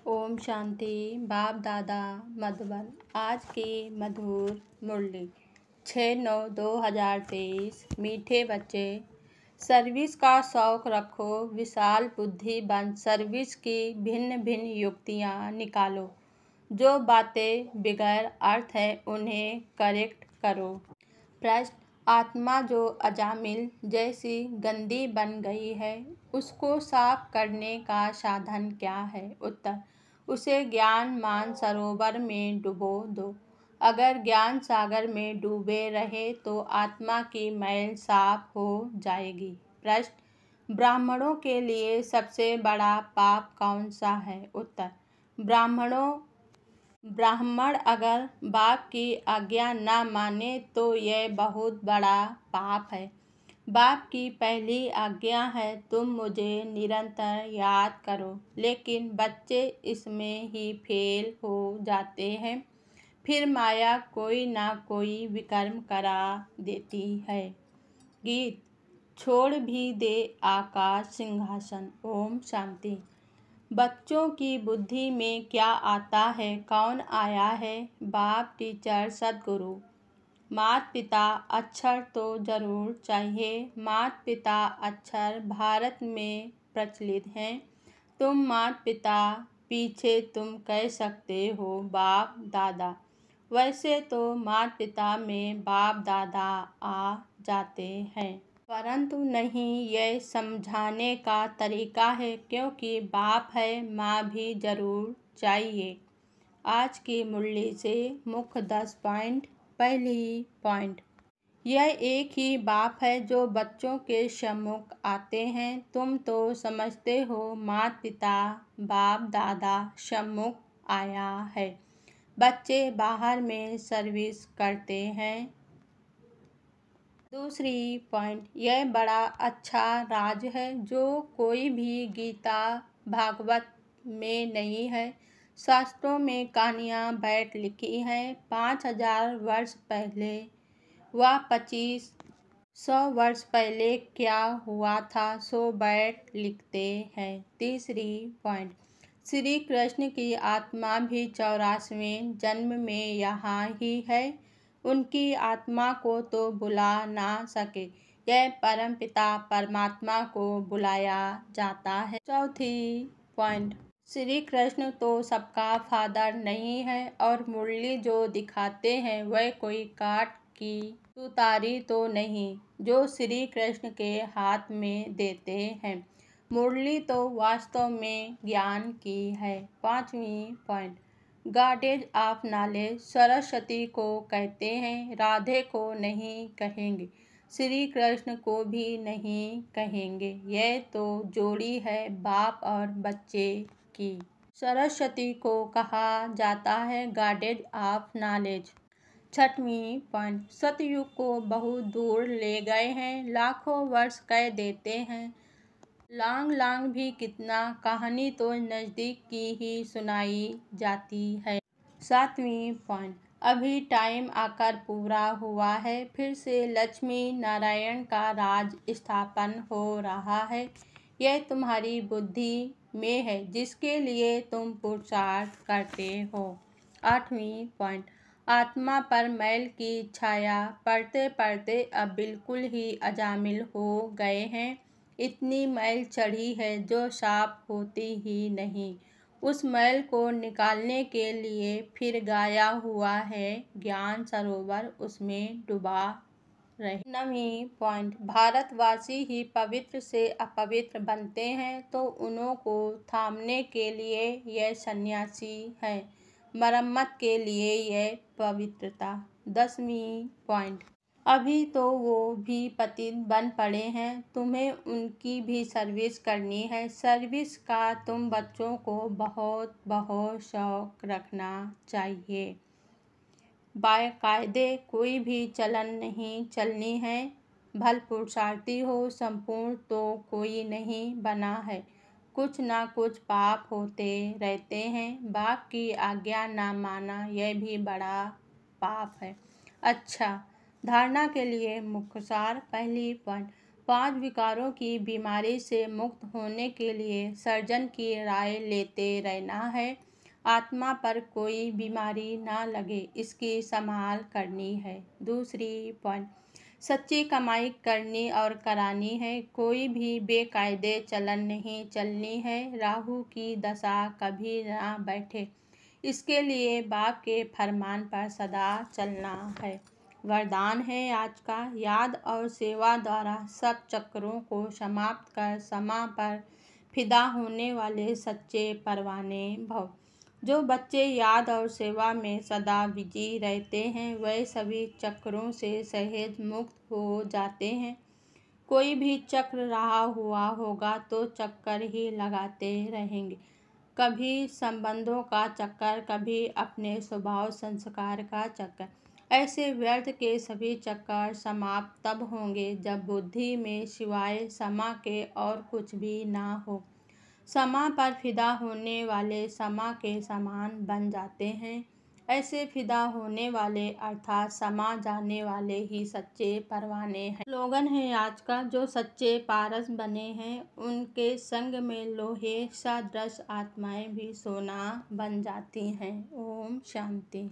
ओम शांति। बाप दादा मधुबन। आज की मधुर मुरली 6/9/2023। मीठे बच्चे, सर्विस का शौक रखो, विशाल बुद्धि बन सर्विस की भिन्न भिन्न युक्तियाँ निकालो। जो बातें बगैर अर्थ है उन्हें करेक्ट करो। प्रश्न: आत्मा जो अजामिल जैसी गंदी बन गई है उसको साफ करने का साधन क्या है? उत्तर: उसे ज्ञान मान सरोवर में डुबो दो। अगर ज्ञान सागर में डूबे रहे तो आत्मा की मैल साफ हो जाएगी। प्रश्न: ब्राह्मणों के लिए सबसे बड़ा पाप कौन सा है? उत्तर: ब्राह्मण अगर बाप की आज्ञा न माने तो यह बहुत बड़ा पाप है। बाप की पहली आज्ञा है तुम मुझे निरंतर याद करो, लेकिन बच्चे इसमें ही फेल हो जाते हैं। फिर माया कोई ना कोई विकर्म करा देती है। गीत: छोड़ भी दे आकाश सिंहासन। ओम शांति। बच्चों की बुद्धि में क्या आता है? कौन आया है? बाप, टीचर, सद्गुरु। माता पिता अक्षर तो जरूर चाहिए। माता पिता अक्षर भारत में प्रचलित हैं। तुम माता पिता पीछे तुम कह सकते हो बाप दादा। वैसे तो माता पिता में बाप दादा आ जाते हैं, परंतु नहीं, यह समझाने का तरीका है, क्योंकि बाप है माँ भी जरूर चाहिए। आज की मुरली से मुख्य 10 पॉइंट। पहली पॉइंट: यह एक ही बाप है जो बच्चों के सम्मुख आते हैं। तुम तो समझते हो माता पिता बाप दादा सम्मुख आया है। बच्चे बाहर में सर्विस करते हैं। दूसरी पॉइंट: यह बड़ा अच्छा राज है जो कोई भी गीता भागवत में नहीं है। शास्त्रों में कहानियाँ बैठ लिखी हैं। 5000 वर्ष पहले व 2500 वर्ष पहले क्या हुआ था सो बैठ लिखते हैं। तीसरी पॉइंट: श्री कृष्ण की आत्मा भी 84वें जन्म में यहाँ ही है। उनकी आत्मा को तो बुला ना सके, यह परमपिता परमात्मा को बुलाया जाता है। चौथी पॉइंट: श्री कृष्ण तो सबका फादर नहीं है और मुरली जो दिखाते हैं वह कोई काठ की तुतारी तो नहीं जो श्री कृष्ण के हाथ में देते हैं। मुरली तो वास्तव में ज्ञान की है। पांचवी point: goddess of knowledge Saraswati को कहते हैं, राधे को नहीं कहेंगे, श्री कृष्ण को भी नहीं कहेंगे। यह तो जोड़ी है बाप और बच्चे की। सरस्वती को कहा जाता है गॉडेज ऑफ नॉलेज। छठवीं पॉइंट: सतयुग को बहुत दूर ले गए हैं, लाखों वर्ष कह देते हैं। लांग भी कितना, कहानी तो नज़दीक की ही सुनाई जाती है। सातवीं पॉइंट: अभी टाइम आकर पूरा हुआ है, फिर से लक्ष्मी नारायण का राज स्थापन हो रहा है। यह तुम्हारी बुद्धि में है जिसके लिए तुम पुरुषार्थ करते हो। आठवीं पॉइंट: आत्मा पर मैल की छाया पड़ते पड़ते अब बिल्कुल ही अजामिल हो गए हैं। इतनी मैल चढ़ी है जो साफ होती ही नहीं। उस मैल को निकालने के लिए फिर गाया हुआ है ज्ञान सरोवर, उसमें डुबा रहे। नवीं पॉइंट: भारतवासी ही पवित्र से अपवित्र बनते हैं तो उन्हों को थामने के लिए यह सन्यासी है, मरम्मत के लिए यह पवित्रता। 10वीं पॉइंट: अभी तो वो भी पतित बन पड़े हैं, तुम्हें उनकी भी सर्विस करनी है। सर्विस का तुम बच्चों को बहुत बहुत शौक रखना चाहिए। बाकायदे कोई भी चलन नहीं चलनी है। भल पुरुषार्थी हो, संपूर्ण तो कोई नहीं बना है। कुछ ना कुछ पाप होते रहते हैं। बाप की आज्ञा ना माना यह भी बड़ा पाप है। अच्छा, धारणा के लिए मुख्य सार। पहली पॉइंट: 5 विकारों की बीमारी से मुक्त होने के लिए सर्जन की राय लेते रहना है। आत्मा पर कोई बीमारी ना लगे, इसकी संभाल करनी है। दूसरी पॉइंट, सच्ची कमाई करनी और करानी है। कोई भी बेकायदे चलन नहीं चलनी है। राहु की दशा कभी ना बैठे, इसके लिए बाप के फरमान पर सदा चलना है। वरदान है आज का, याद और सेवा द्वारा सब चक्रों को समाप्त कर समा पर फिदा होने वाले सच्चे परवाने भव। जो बच्चे याद और सेवा में सदा बिजी रहते हैं वह सभी चक्रों से सहज मुक्त हो जाते हैं। कोई भी चक्र रहा हुआ होगा तो चक्कर ही लगाते रहेंगे, कभी संबंधों का चक्कर, कभी अपने स्वभाव संस्कार का चक्कर। ऐसे व्यर्थ के सभी चक्कर समाप्त तब होंगे जब बुद्धि में सिवाय समा के और कुछ भी ना हो। समा पर फिदा होने वाले समा के समान बन जाते हैं। ऐसे फिदा होने वाले अर्थात समा जाने वाले ही सच्चे परवाने हैं। स्लोगन है आज का, जो सच्चे पारस बने हैं उनके संग में लोहे सदृश आत्माएं भी सोना बन जाती हैं। ओम शांति।